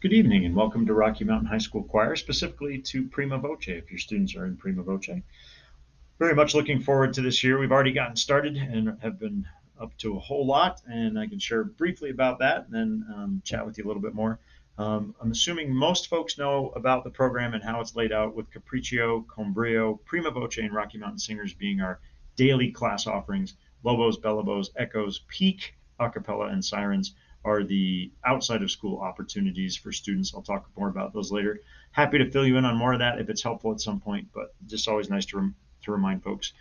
Good evening and welcome to Rocky Mountain High School Choir, specifically to Prima Voce, if your students are in Prima Voce. Very much looking forward to this year. We've already gotten started and have been up to a whole lot, and I can share briefly about that and then chat with you a little bit more. I'm assuming most folks know about the program and how it's laid out with Capriccio, Combrio, Prima Voce, and Rocky Mountain Singers being our daily class offerings. Lobos, Bellobos, Echoes, Peak, Acapella, and Sirens are the outside of school opportunities for students. I'll talk more about those later. Happy to fill you in on more of that if it's helpful at some point, but just always nice to remind folks.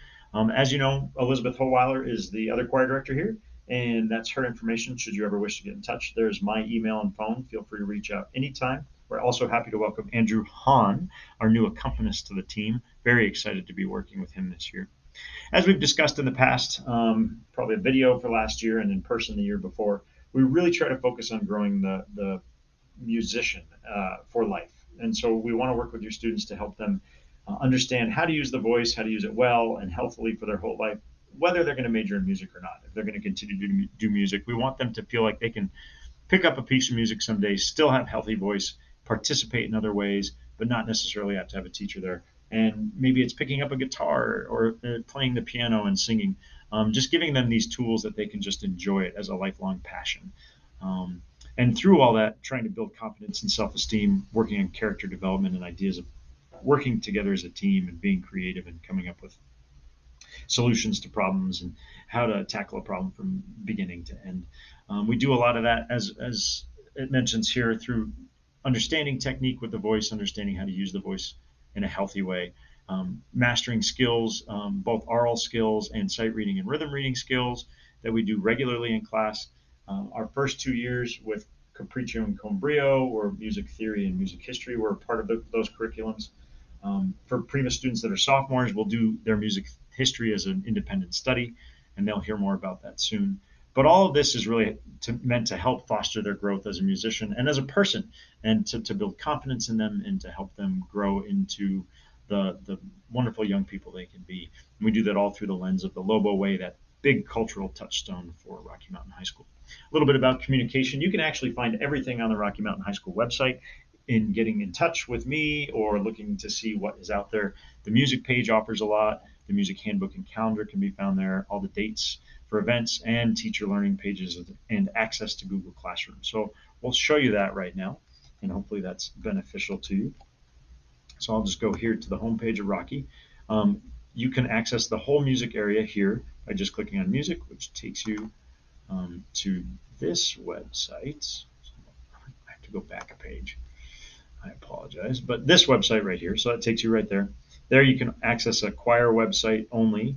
As you know, Elizabeth Holweiler is the other choir director here, and that's her information should you ever wish to get in touch. There's my email and phone. Feel free to reach out anytime. We're also happy to welcome Andrew Hahn, our new accompanist to the team. Very excited to be working with him this year. As we've discussed in the past, probably a video for last year and in person the year before, we really try to focus on growing the musician for life. And so we want to work with your students to help them understand how to use the voice, how to use it well and healthfully for their whole life, whether they're going to major in music or not. If they're going to continue to do music, we want them to feel like they can pick up a piece of music someday, still have healthy voice, participate in other ways, but not necessarily have to have a teacher there. And maybe it's picking up a guitar or playing the piano and singing. Just giving them these tools that they can just enjoy it as a lifelong passion. Um, and through all that, trying to build confidence and self-esteem, working on character development and ideas of working together as a team and being creative and coming up with solutions to problems and how to tackle a problem from beginning to end. We do a lot of that, as it mentions here, through understanding technique with the voice, understanding how to use the voice in a healthy way, mastering skills, both oral skills and sight reading and rhythm reading skills that we do regularly in class. Our first 2 years with Capriccio and Combrio, or music theory and music history, were part of those curriculums. For Prima students that are sophomores, we'll do their music history as an independent study, and they'll hear more about that soon. But all of this is really meant to help foster their growth as a musician and as a person, and to build confidence in them and to help them grow into the wonderful young people they can be. And we do that all through the lens of the Lobo Way, that big cultural touchstone for Rocky Mountain High School. A little bit about communication. You can actually find everything on the Rocky Mountain High School website in getting in touch with me or looking to see what is out there. The music page offers a lot. The music handbook and calendar can be found there, all the dates for events and teacher learning pages and access to Google Classroom. So we'll show you that right now, and hopefully that's beneficial to you. So I'll just go here to the home page of Rocky. You can access the whole music area here by just clicking on music, which takes you to this website. So I have to go back a page. I apologize, but this website right here, so that takes you right there. There you can access a choir website only.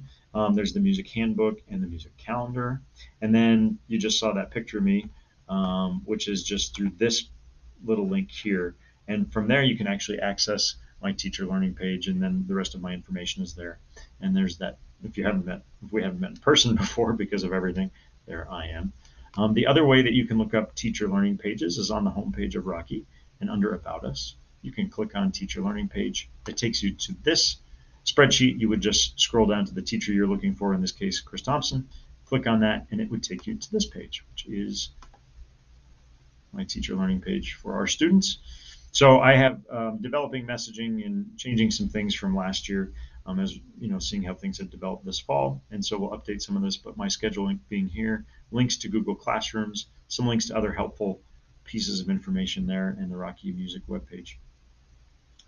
There's the music handbook and the music calendar. And then you just saw that picture of me, which is just through this little link here. And from there, you can actually access my teacher learning page, and then the rest of my information is there. And there's that. If we haven't met in person before because of everything, there I am. The other way that you can look up teacher learning pages is on the homepage of Rocky, and under About Us, you can click on Teacher Learning Page. It takes you to this spreadsheet. You would just scroll down to the teacher you're looking for, in this case, Chris Thompson. Click on that, and it would take you to this page, which is my teacher learning page for our students. So I have developing messaging and changing some things from last year, as you know, seeing how things have developed this fall. And so we'll update some of this, but my scheduling being here, links to Google Classrooms, some links to other helpful pieces of information there in the Rocky Music webpage.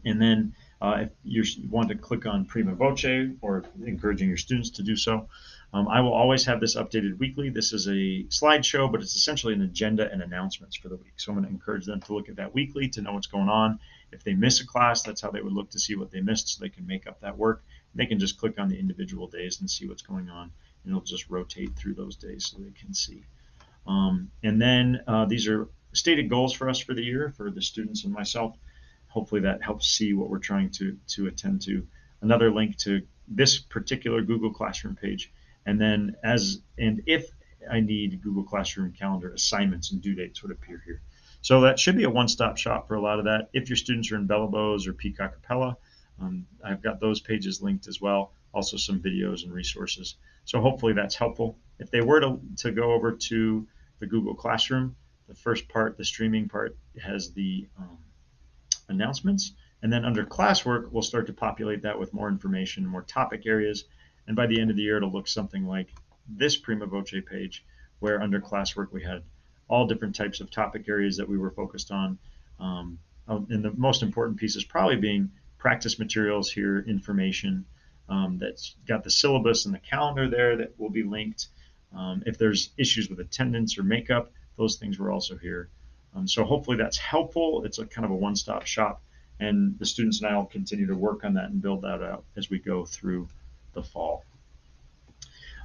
And then if you want to click on Prima Voce, or encouraging your students to do so, I will always have this updated weekly. This is a slideshow, but it's essentially an agenda and announcements for the week. So I'm going to encourage them to look at that weekly to know what's going on. If they miss a class, that's how they would look to see what they missed, so they can make up that work. They can just click on the individual days and see what's going on, and it'll just rotate through those days so they can see. And then these are stated goals for us for the year for the students and myself. Hopefully that helps see what we're trying to attend to. Another link to this particular Google Classroom page. And then if I need Google Classroom calendar assignments and due dates would appear here. So that should be a one-stop shop for a lot of that. If your students are in Bellobos or Peak Acapella, I've got those pages linked as well. Also some videos and resources. So hopefully that's helpful. If they were to go over to the Google Classroom, The first part, the streaming part, has the announcements. And then under classwork, we'll start to populate that with more information, more topic areas. And by the end of the year, it'll look something like this Prima Voce page, where under classwork, we had all different types of topic areas that we were focused on. And the most important piece is probably being practice materials here, information that's got the syllabus and the calendar there that will be linked. If there's issues with attendance or makeup, those things were also here. So hopefully that's helpful. It's a kind of a one-stop shop, and the students and I will continue to work on that and build that out as we go through the fall.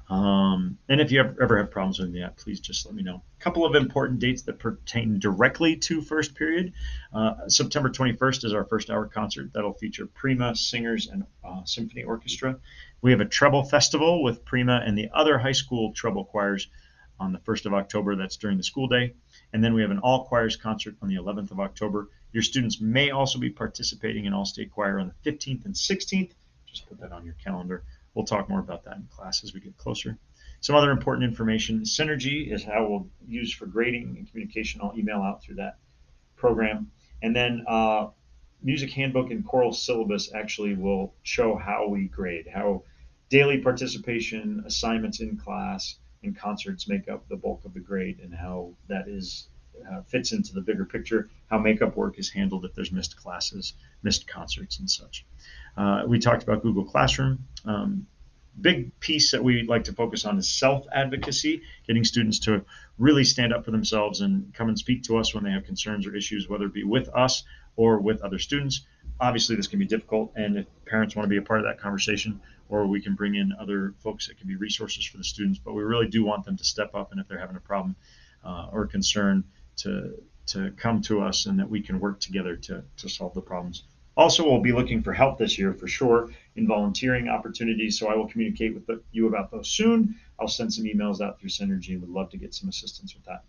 And if you ever have problems with that, please just let me know. A couple of important dates that pertain directly to first period. September 21st is our first hour concert. That'll feature Prima singers and symphony orchestra. We have a treble festival with Prima and the other high school treble choirs on the 1st of October. That's during the school day. And then we have an all choirs concert on the 11th of October. Your students may also be participating in all state choir on the 15th and 16th. Just put that on your calendar. We'll talk more about that in class as we get closer. Some other important information. Synergy is how we'll use for grading and communication. I'll email out through that program. And then music handbook and choral syllabus actually will show how we grade, how daily participation, assignments in class, and concerts make up the bulk of the grade, and how that is fits into the bigger picture, how makeup work is handled if there's missed classes, missed concerts, and such. We talked about Google Classroom. Big piece that we like to focus on is self-advocacy, getting students to really stand up for themselves and come and speak to us when they have concerns or issues, whether it be with us or with other students. Obviously, this can be difficult, and if parents want to be a part of that conversation, or we can bring in other folks that can be resources for the students, but we really do want them to step up, and if they're having a problem or concern, to come to us, and that we can work together to solve the problems. Also, we'll be looking for help this year for sure in volunteering opportunities, so I will communicate with you about those soon. I'll send some emails out through Synergy and would love to get some assistance with that.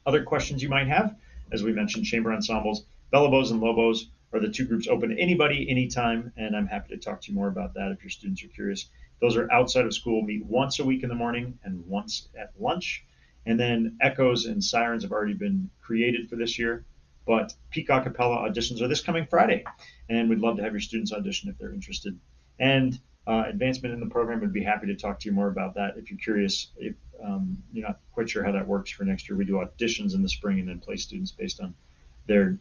Other questions you might have, as we mentioned, chamber ensembles, Bellabos and Lobos are the two groups open to anybody, anytime, and I'm happy to talk to you more about that if your students are curious. Those are outside of school, meet once a week in the morning and once at lunch. And then Echoes and Sirens have already been created for this year. But Peak Acapella auditions are this coming Friday, and we'd love to have your students audition if they're interested. And advancement in the program, would be happy to talk to you more about that if you're curious. If you're not quite sure how that works for next year, we do auditions in the spring and then place students based on their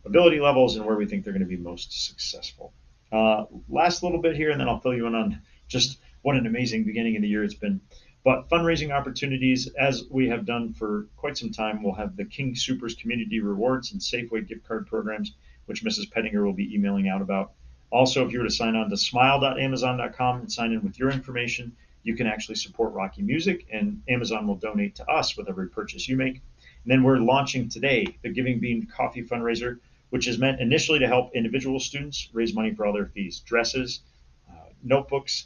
ability levels and where we think they're going to be most successful. Last little bit here, and then I'll fill you in on just what an amazing beginning of the year it's been. But fundraising opportunities, as we have done for quite some time, we'll have the King Soopers Community Rewards and Safeway gift card programs, which Mrs. Pettinger will be emailing out about. Also, if you were to sign on to smile.amazon.com and sign in with your information, you can actually support Rocky Music, and Amazon will donate to us with every purchase you make. And then we're launching today the Giving Bean Coffee fundraiser, which is meant initially to help individual students raise money for all their fees, dresses, notebooks,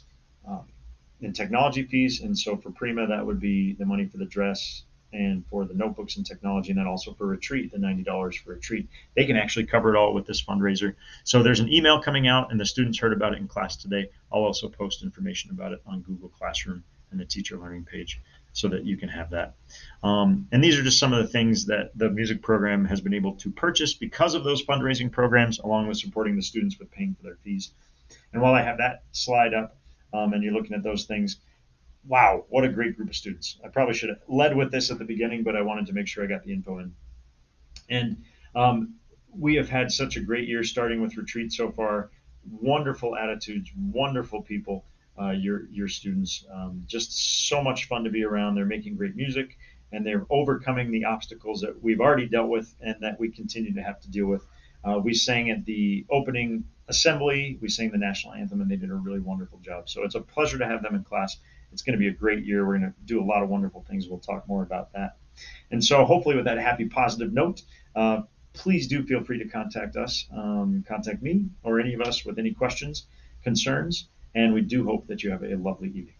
and technology fees. And so for Prima, that would be the money for the dress and for the notebooks and technology, and then also for retreat, the $90 for retreat. They can actually cover it all with this fundraiser. So there's an email coming out, and the students heard about it in class today. I'll also post information about it on Google Classroom and the teacher learning page so that you can have that. And these are just some of the things that the music program has been able to purchase because of those fundraising programs, along with supporting the students with paying for their fees. And while I have that slide up, and you're looking at those things, wow, what a great group of students. I probably should have led with this at the beginning, but I wanted to make sure I got the info in. And we have had such a great year starting with retreat so far. Wonderful attitudes, wonderful people, your students. Just so much fun to be around. They're making great music, and they're overcoming the obstacles that we've already dealt with and that we continue to have to deal with. We sang at the opening assembly, we sang the national anthem, and they did a really wonderful job. So it's a pleasure to have them in class. It's going to be a great year. We're going to do a lot of wonderful things. We'll talk more about that. And so hopefully with that happy, positive note, please do feel free to contact us, contact me or any of us with any questions, concerns, and we do hope that you have a lovely evening.